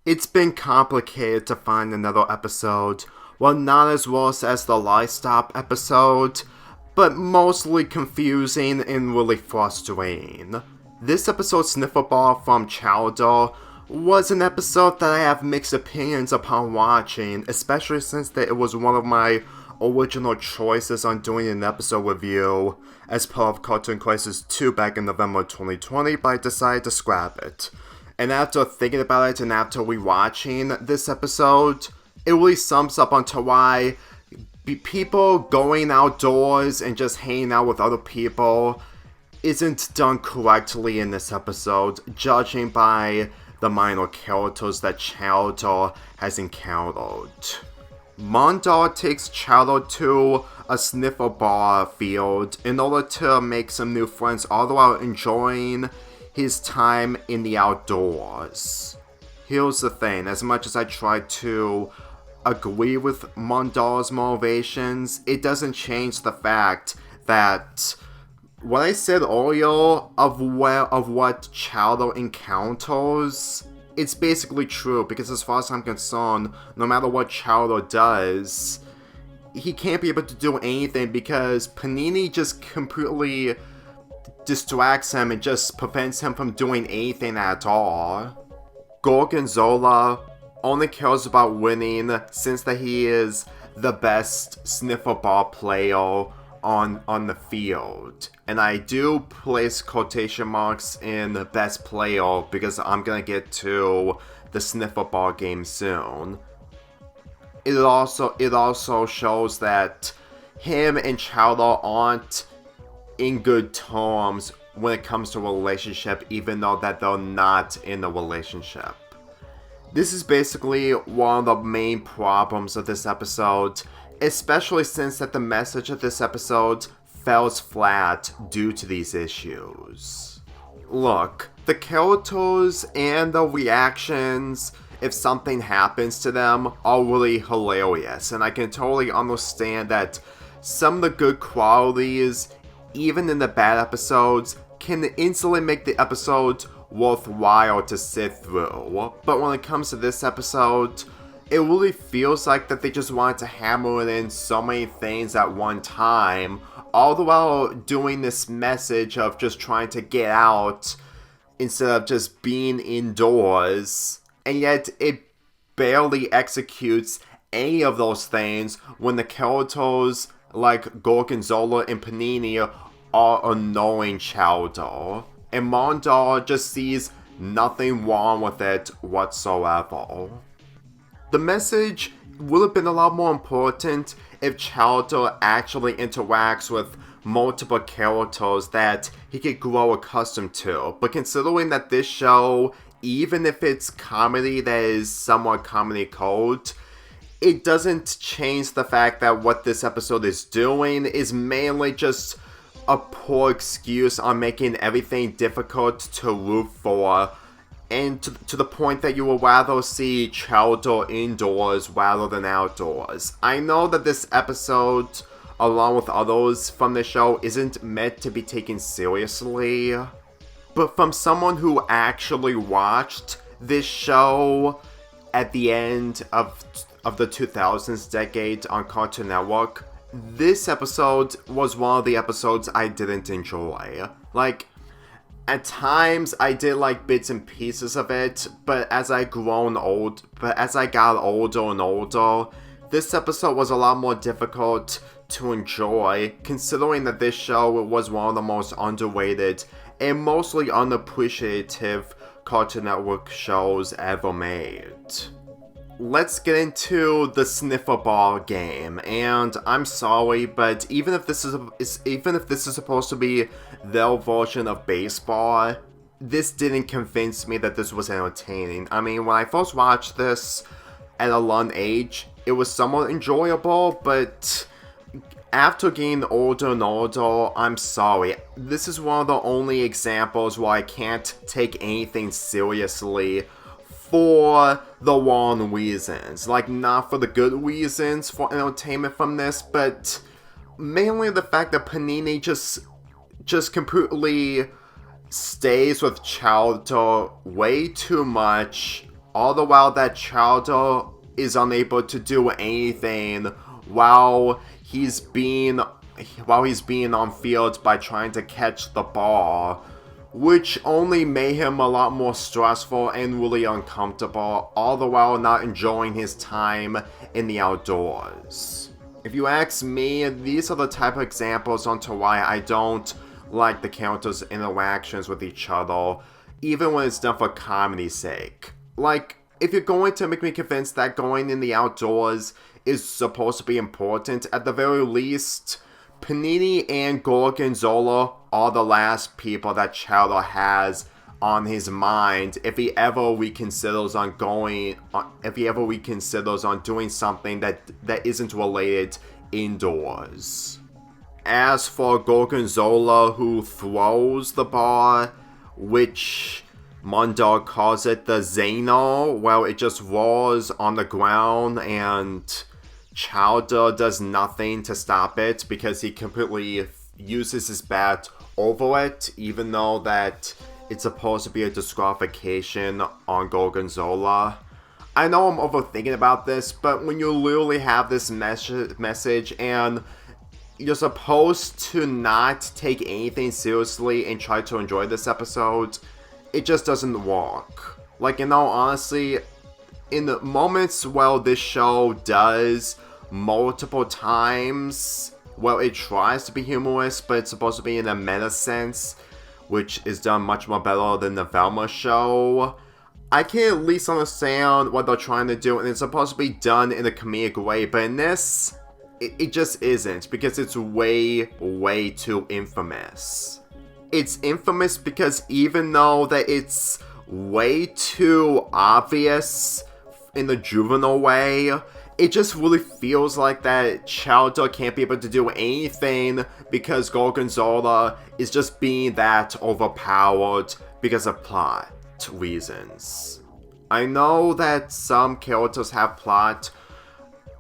It's been complicated to find another episode. Well, not as worse as the Lifestop episode, but mostly confusing and really frustrating. This episode, Sniffleball from Chowder, was an episode that I have mixed opinions upon watching, especially since that it was one of my original choices on doing an episode review as part of Cartoon Crisis 2 back in November 2020, but I decided to scrap it. And after thinking about it and after rewatching this episode, it really sums up onto why people going outdoors and just hanging out with other people isn't done correctly in this episode, judging by the minor characters that Chowder has encountered. Mondar takes Chowder to a Sniffleball field in order to make some new friends, all the while enjoying his time in the outdoors. Here's the thing, as much as I try to agree with Mondar's motivations, it doesn't change the fact that what I said earlier of what Chowder encounters, it's basically true, because as far as I'm concerned, no matter what Chowder does, he can't be able to do anything because Panini just completely distracts him and just prevents him from doing anything at all. Gorgonzola only cares about winning since that he is the best Sniffleball player on the field. And I do place quotation marks in best player because I'm gonna get to the Sniffleball game soon. It also shows that him and Chowder aren't in good terms when it comes to a relationship, even though that they're not in a relationship. This is basically one of the main problems of this episode, especially since that the message of this episode falls flat due to these issues. Look, the characters and the reactions if something happens to them are really hilarious, and I can totally understand that some of the good qualities, even in the bad episodes, can instantly make the episode worthwhile to sit through. But when it comes to this episode, it really feels like that they just wanted to hammer in so many things at one time, all the while doing this message of just trying to get out instead of just being indoors. And yet it barely executes any of those things when the characters like Gorgonzola and Panini are annoying Chowder, and Mondar just sees nothing wrong with it whatsoever. The message would have been a lot more important if Chowder actually interacts with multiple characters that he could grow accustomed to, but considering that this show, even if it's comedy that is somewhat comedy code, it doesn't change the fact that what this episode is doing is mainly just a poor excuse on making everything difficult to root for, and to the point that you would rather see Chowder indoors rather than outdoors. I know that this episode, along with others from the show, isn't meant to be taken seriously, but from someone who actually watched this show at the end of the 2000s decade on Cartoon Network, this episode was one of the episodes I didn't enjoy. Like, at times I did like bits and pieces of it, but as I got older and older, this episode was a lot more difficult to enjoy, considering that this show was one of the most underrated and mostly unappreciative Cartoon Network shows ever made. Let's get into the Sniffleball game, and I'm sorry, but even if this is supposed to be their version of baseball, this didn't convince me that this was entertaining. I mean, when I first watched this at a young age, it was somewhat enjoyable, but after getting older and older, I'm sorry. This is one of the only examples where I can't take anything seriously for the wrong reasons. Like, not for the good reasons for entertainment from this, but mainly the fact that Panini just completely stays with Chowder way too much all the while that Chowder is unable to do anything while he's being on field by trying to catch the ball, which only made him a lot more stressful and really uncomfortable, all the while not enjoying his time in the outdoors. If you ask me, these are the type of examples onto why I don't like the characters' interactions with each other, even when it's done for comedy's sake. Like, if you're going to make me convinced that going in the outdoors is supposed to be important, at the very least, Panini and Gorgonzola are the last people that Chowder has on his mind if he ever reconsiders on doing something that isn't related indoors. As for Gorgonzola, who throws the ball, which Mondar calls it the Zeno, well, it just rolls on the ground and Chowder does nothing to stop it because he completely uses his bat over it, even though that it's supposed to be a disqualification on Gorgonzola. I know I'm overthinking about this, but when you literally have this message and you're supposed to not take anything seriously and try to enjoy this episode, it just doesn't work. Like, in all honesty, in the moments where this show does multiple times, well, it tries to be humorous, but it's supposed to be in a meta sense, which is done much more better than the Velma show. I can at least understand what they're trying to do, and it's supposed to be done in a comedic way, but in this, it just isn't, because it's way, way too infamous. It's infamous because even though that it's way too obvious in the juvenile way, it just really feels like that Chowder can't be able to do anything because Gorgonzola is just being that overpowered because of plot reasons. I know that some characters have plot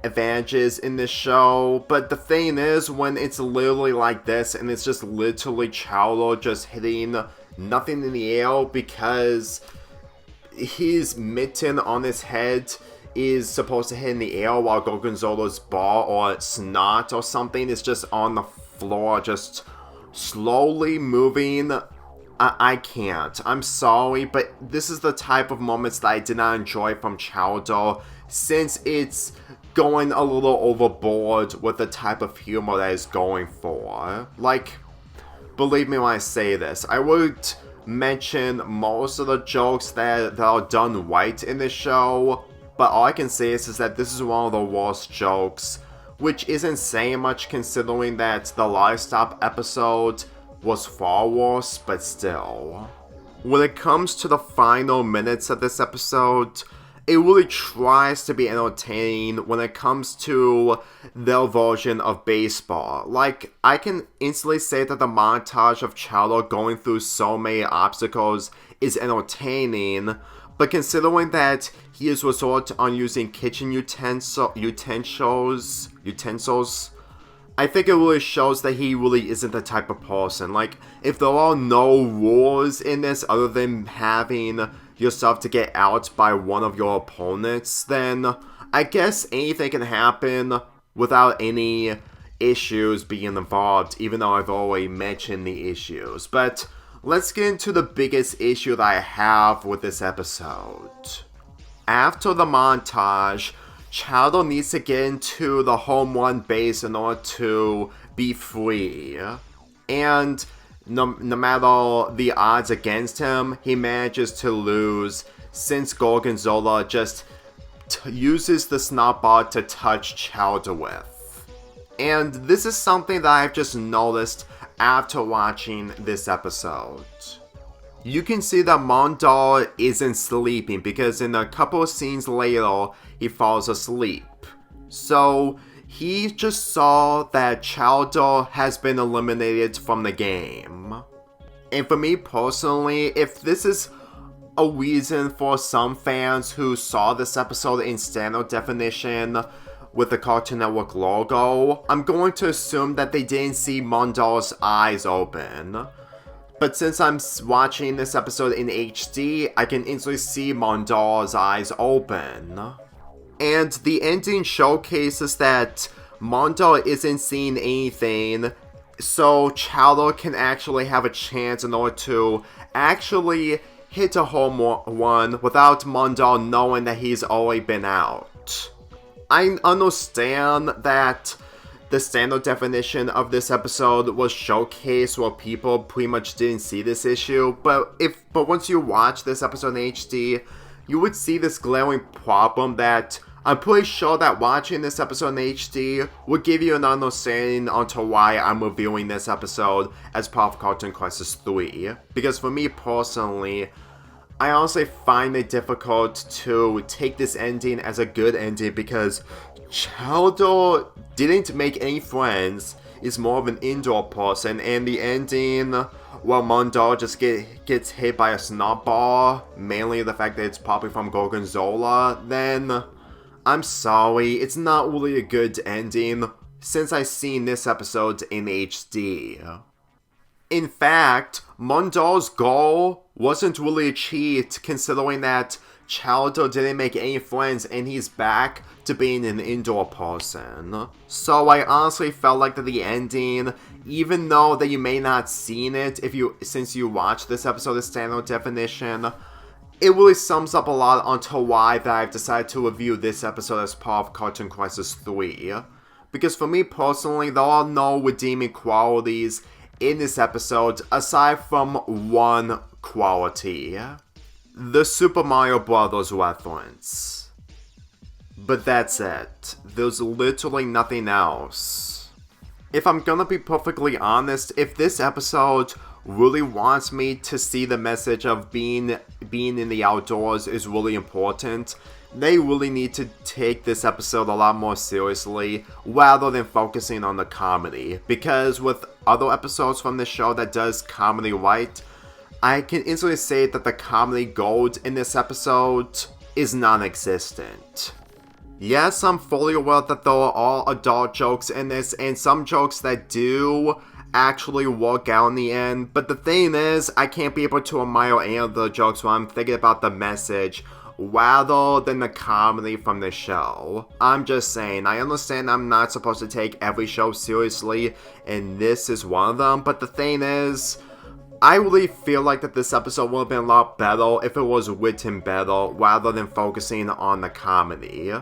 advantages in this show, but the thing is, when it's literally like this and it's just literally Chowder just hitting nothing in the air because his mitten on his head is supposed to hit in the air while Gorgonzola's ball or snot or something is just on the floor, just slowly moving. I can't. I'm sorry, but this is the type of moments that I did not enjoy from Chowder, since it's going a little overboard with the type of humor that it's going for. Like, believe me when I say this, I would mention most of the jokes that are done right in this show, but all I can say is that this is one of the worst jokes, which isn't saying much considering that the livestock episode was far worse, but still. When it comes to the final minutes of this episode, it really tries to be entertaining when it comes to their version of baseball. Like, I can instantly say that the montage of Chowder going through so many obstacles is entertaining, but considering that he is resort on using kitchen utensils, I think it really shows that he really isn't the type of person. Like, if there are no rules in this other than having yourself to get out by one of your opponents, then I guess anything can happen without any issues being involved, even though I've already mentioned the issues. But let's get into the biggest issue that I have with this episode. After the montage, Chowder needs to get into the home run base in order to be free. And no matter the odds against him, he manages to lose since Gorgonzola just uses the snot ball to touch Chowder with. And this is something that I've just noticed after watching this episode. You can see that Mondar isn't sleeping because in a couple of scenes later, he falls asleep. So, he just saw that Chowder has been eliminated from the game. And for me personally, if this is a reason for some fans who saw this episode in standard definition with the Cartoon Network logo, I'm going to assume that they didn't see Mondar's eyes open. But since I'm watching this episode in HD, I can instantly see Mondal's eyes open. And the ending showcases that Mondal isn't seeing anything, so Chowder can actually have a chance in order to actually hit a home run without Mondal knowing that he's already been out. I understand that the standard definition of this episode was showcased where people pretty much didn't see this issue, but once you watch this episode in HD, you would see this glaring problem that I'm pretty sure that watching this episode in HD would give you an understanding onto why I'm reviewing this episode as part of Cartoon Crisis 3. Because for me personally, I honestly find it difficult to take this ending as a good ending because Chowder didn't make any friends, is more of an indoor person, and the ending, well, Mondal just gets hit by a snowball, mainly the fact that it's probably from Gorgonzola, then I'm sorry, it's not really a good ending since I've seen this episode in HD. In fact, Mondal's goal wasn't really achieved considering that Chowder didn't make any friends and he's back to being an indoor person. So I honestly felt like that the ending, even though that you may not seen it since you watched this episode of standard definition, it really sums up a lot onto why that I've decided to review this episode as part of Cartoon Crisis 3. Because for me personally, there are no redeeming qualities in this episode aside from one quality. The Super Mario Bros. Reference. But that's it. There's literally nothing else. If I'm gonna be perfectly honest, if this episode really wants me to see the message of being in the outdoors is really important, they really need to take this episode a lot more seriously rather than focusing on the comedy. Because with other episodes from this show that does comedy right, I can instantly say that the comedy gold in this episode is non-existent. Yes, I'm fully aware that there are all adult jokes in this, and some jokes that do actually work out in the end, but the thing is, I can't be able to admire any of the jokes when I'm thinking about the message rather than the comedy from the show. I'm just saying, I understand I'm not supposed to take every show seriously, and this is one of them, but the thing is, I really feel like that this episode would have been a lot better if it was written better rather than focusing on the comedy.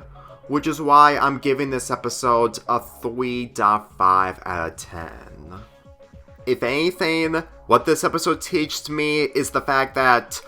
Which is why I'm giving this episode a 3.5 out of 10. If anything, what this episode teaches me is the fact that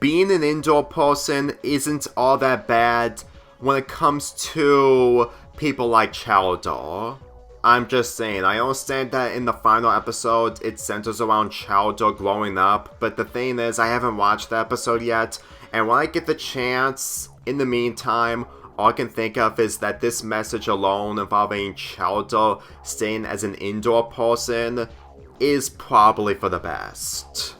being an indoor person isn't all that bad when it comes to people like Chowder. I'm just saying, I understand that in the final episode, it centers around Chowder growing up, but the thing is, I haven't watched the episode yet, and when I get the chance, in the meantime, all I can think of is that this message alone involving Chowder staying as an indoor person is probably for the best.